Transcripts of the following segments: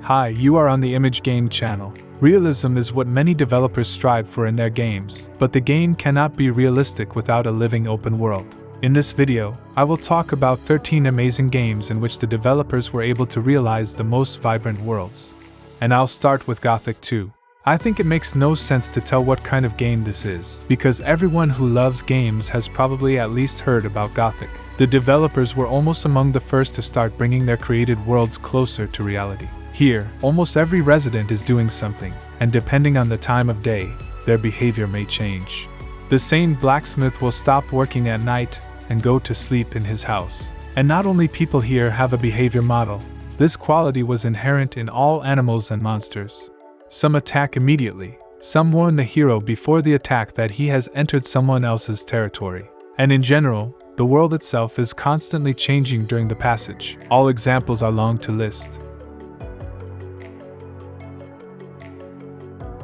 Hi, you are on the Image Game channel. Realism is what many developers strive for in their games, but the game cannot be realistic without a living open world. In this video, I will talk about 13 amazing games in which the developers were able to realize the most vibrant worlds. And I'll start with Gothic 2. I think it makes no sense to tell what kind of game this is, because everyone who loves games has probably at least heard about Gothic. The developers were almost among the first to start bringing their created worlds closer to reality. Here, almost every resident is doing something, and depending on the time of day, their behavior may change. The same blacksmith will stop working at night and go to sleep in his house. And not only people here have a behavior model, this quality was inherent in all animals and monsters. Some attack immediately, some warn the hero before the attack that he has entered someone else's territory. And in general, the world itself is constantly changing during the passage. All examples are long to list.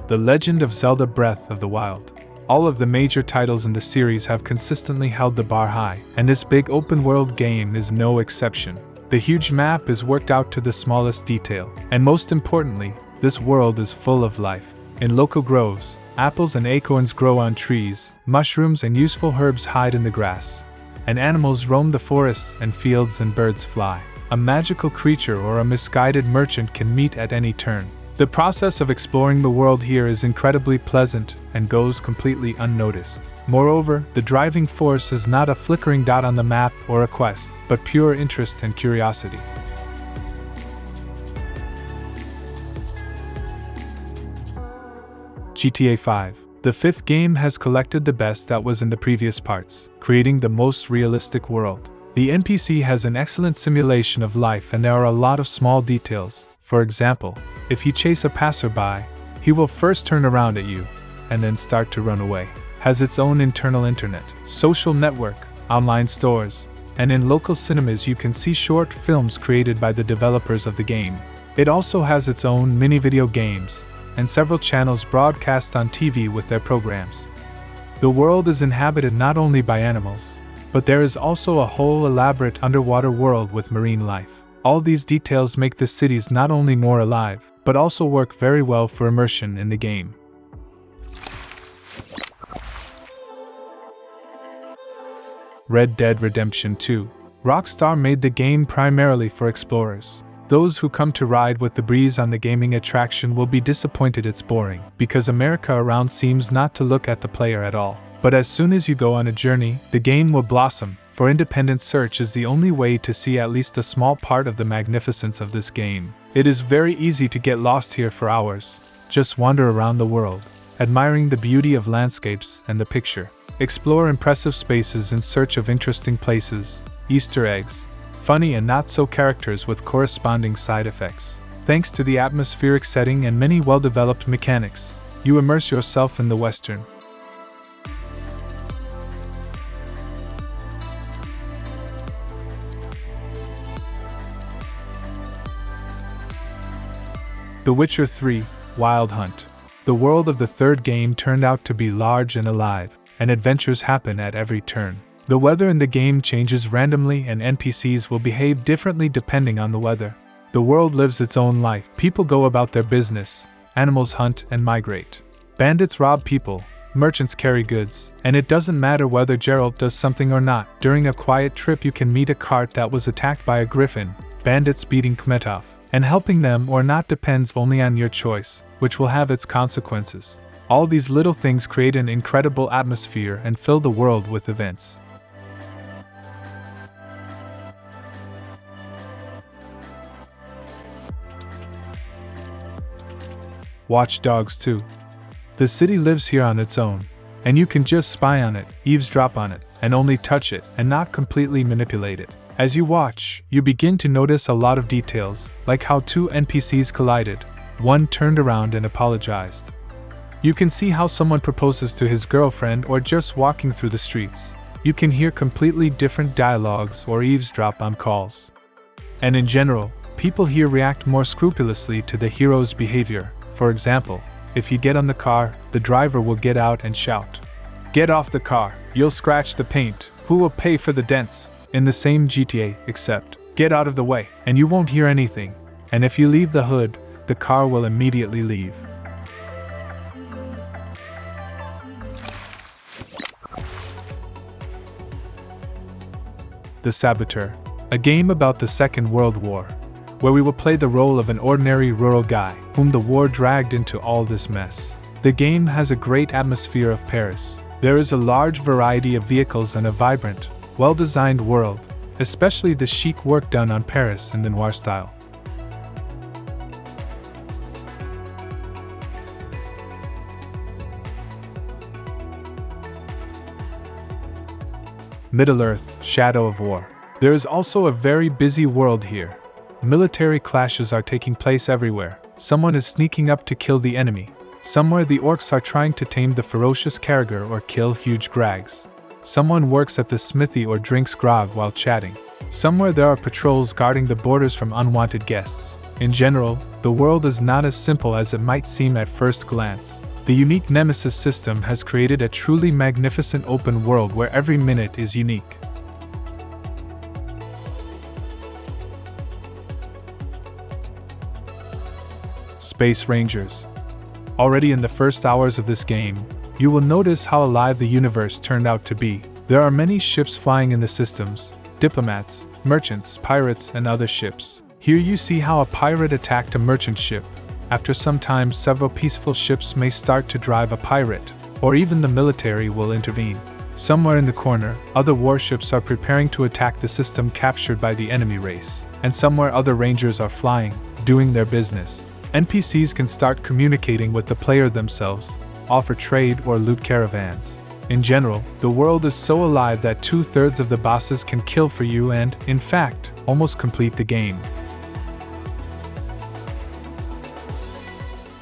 The Legend of Zelda Breath of the Wild. All of the major titles in the series have consistently held the bar high, and this big open-world game is no exception. The huge map is worked out to the smallest detail, and most importantly, this world is full of life. In local groves, apples and acorns grow on trees, mushrooms and useful herbs hide in the grass, and animals roam the forests and fields and birds fly. A magical creature or a misguided merchant can meet at any turn. The process of exploring the world here is incredibly pleasant and goes completely unnoticed. Moreover, the driving force is not a flickering dot on the map or a quest, but pure interest and curiosity. GTA 5. The fifth game has collected the best that was in the previous parts, creating the most realistic world. The NPC has an excellent simulation of life, and there are a lot of small details. For example, if you chase a passerby, he will first turn around at you, and then start to run away. Has its own internal internet, social network, online stores, and in local cinemas you can see short films created by the developers of the game. It also has its own mini-video games, and several channels broadcast on TV with their programs. The world is inhabited not only by animals, but there is also a whole elaborate underwater world with marine life. All these details make the cities not only more alive, but also work very well for immersion in the game. Red Dead Redemption 2. Rockstar made the game primarily for explorers. Those who come to ride with the breeze on the gaming attraction will be disappointed it's boring, because America around seems not to look at the player at all. But as soon as you go on a journey, the game will blossom, for independent search is the only way to see at least a small part of the magnificence of this game. It is very easy to get lost here for hours. Just wander around the world, admiring the beauty of landscapes and the picture. Explore impressive spaces in search of interesting places, Easter eggs, funny and not-so characters with corresponding side effects. Thanks to the atmospheric setting and many well-developed mechanics, you immerse yourself in the Western. The Witcher 3: Wild Hunt. The world of the third game turned out to be large and alive, and adventures happen at every turn. The weather in the game changes randomly, and NPCs will behave differently depending on the weather. The world lives its own life. People go about their business, animals hunt and migrate. Bandits rob people, merchants carry goods, and it doesn't matter whether Geralt does something or not. During a quiet trip you can meet a cart that was attacked by a griffin, bandits beating Kmetov, and helping them or not depends only on your choice, which will have its consequences. All these little things create an incredible atmosphere and fill the world with events. Watch Dogs 2. The city lives here on its own, and you can just spy on it, eavesdrop on it, and only touch it, and not completely manipulate it. As you watch, you begin to notice a lot of details, like how two NPCs collided. One turned around and apologized. You can see how someone proposes to his girlfriend or just walking through the streets. You can hear completely different dialogues or eavesdrop on calls. And in general, people here react more scrupulously to the hero's behavior. For example, if you get on the car, the driver will get out and shout, "Get off the car, you'll scratch the paint, who will pay for the dents?" In the same GTA, except, get out of the way, and you won't hear anything. And if you leave the hood, the car will immediately leave. The Saboteur, a game about the Second World War, where we will play the role of an ordinary rural guy whom the war dragged into all this mess. The game has a great atmosphere of Paris. There is a large variety of vehicles and a vibrant, well-designed world, especially the chic work done on Paris in the noir style. Middle-earth, Shadow of War. There is also a very busy world here. Military clashes are taking place everywhere. Someone is sneaking up to kill the enemy. Somewhere the orcs are trying to tame the ferocious Carragher or kill huge grags. Someone works at the smithy or drinks grog while chatting. Somewhere there are patrols guarding the borders from unwanted guests. In general, the world is not as simple as it might seem at first glance. The unique Nemesis system has created a truly magnificent open world where every minute is unique. Space Rangers. Already in the first hours of this game, you will notice how alive the universe turned out to be. There are many ships flying in the systems, diplomats, merchants, pirates, and other ships. Here you see how a pirate attacked a merchant ship. After some time, several peaceful ships may start to drive a pirate, or even the military will intervene. Somewhere in the corner, other warships are preparing to attack the system captured by the enemy race, and somewhere other rangers are flying, doing their business. NPCs can start communicating with the player themselves, offer trade or loot caravans. In general, the world is so alive that 2/3 of the bosses can kill for you and, in fact, almost complete the game.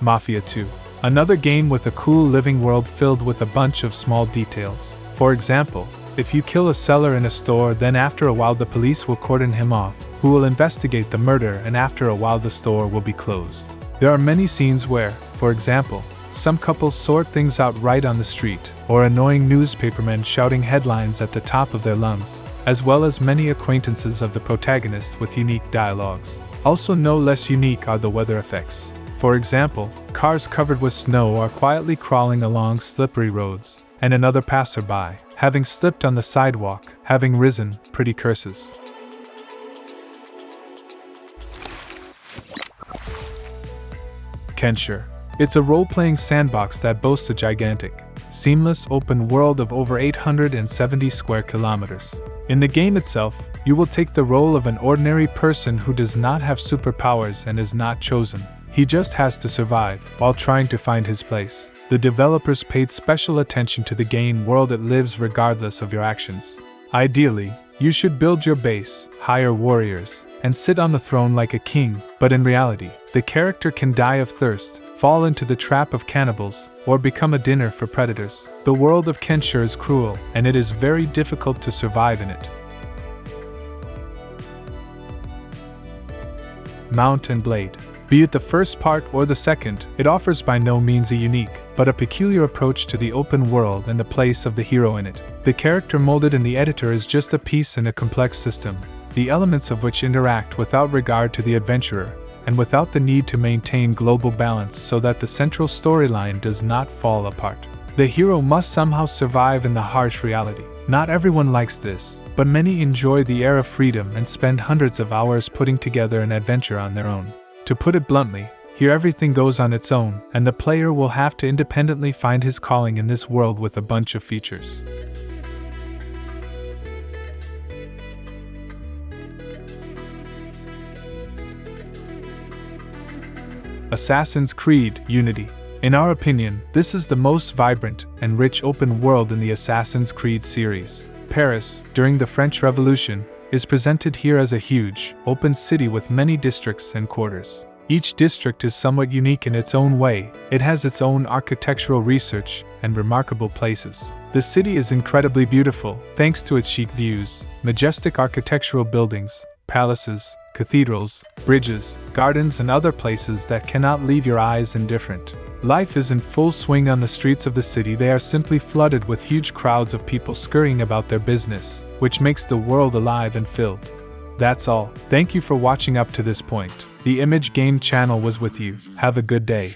Mafia 2. Another game with a cool living world filled with a bunch of small details. For example, if you kill a seller in a store, then after a while the police will cordon him off, who will investigate the murder, and after a while the store will be closed. There are many scenes where, for example, some couples sort things out right on the street, or annoying newspapermen shouting headlines at the top of their lungs, as well as many acquaintances of the protagonists with unique dialogues. Also no less unique are the weather effects. For example, cars covered with snow are quietly crawling along slippery roads, and another passerby, having slipped on the sidewalk, having risen, pretty curses. Kenshi. It's a role-playing sandbox that boasts a gigantic, seamless open world of over 870 square kilometers. In the game itself, you will take the role of an ordinary person who does not have superpowers and is not chosen. He just has to survive while trying to find his place. The developers paid special attention to the game world it lives regardless of your actions. Ideally, you should build your base, hire warriors, and sit on the throne like a king, but in reality, the character can die of thirst, fall into the trap of cannibals, or become a dinner for predators. The world of Kenshi is cruel, and it is very difficult to survive in it. Mount and Blade. Be it the first part or the second, it offers by no means a unique, but a peculiar approach to the open world and the place of the hero in it. The character molded in the editor is just a piece in a complex system, the elements of which interact without regard to the adventurer, and without the need to maintain global balance so that the central storyline does not fall apart. The hero must somehow survive in the harsh reality. Not everyone likes this, but many enjoy the air of freedom and spend hundreds of hours putting together an adventure on their own. To put it bluntly, here everything goes on its own, and the player will have to independently find his calling in this world with a bunch of features. Assassin's Creed Unity. In our opinion, this is the most vibrant and rich open world in the Assassin's Creed series. Paris, during the French Revolution, is presented here as a huge, open city with many districts and quarters. Each district is somewhat unique in its own way. It has its own architectural research and remarkable places. The city is incredibly beautiful, thanks to its chic views, majestic architectural buildings, palaces, cathedrals, bridges, gardens, and other places that cannot leave your eyes indifferent. Life is in full swing on the streets of the city. They are simply flooded with huge crowds of people scurrying about their business, which makes the world alive and filled. That's all. Thank you for watching up to this point. The Image Game channel was with you. Have a good day.